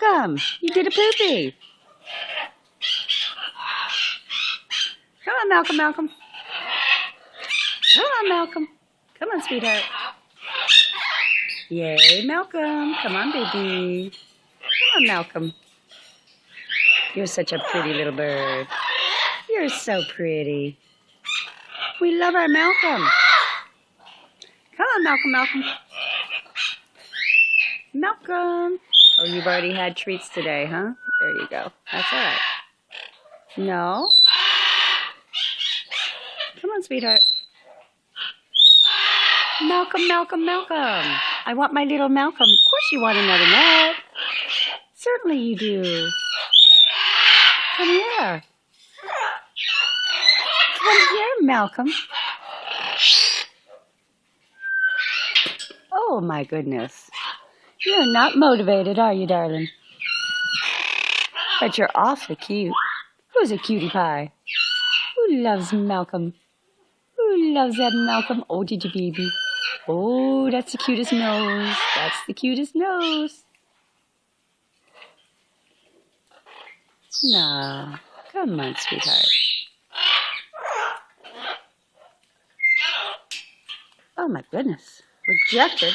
Malcolm, you did a poopy. Come on, Malcolm, Malcolm. Come on, Malcolm. Come on, sweetheart. Yay, Malcolm. Come on, baby. Come on, Malcolm. You're such a pretty little bird. You're so pretty. We love our Malcolm. Come on, Malcolm, Malcolm. Malcolm. Oh, you've already had treats today, huh? There you go. That's all right. No? Come on, sweetheart. Malcolm, Malcolm, Malcolm. I want my little Malcolm. Of course you want another nut. Certainly you do. Come here. Come here, Malcolm. Oh, my goodness. You're not motivated, are you, darling? But you're awfully cute. Who's a cutie pie? Who loves Malcolm? Who loves that Malcolm? Oh, did you, baby? Oh, that's the cutest nose. That's the cutest nose. No. Come on, sweetheart. Oh, my goodness. Rejected?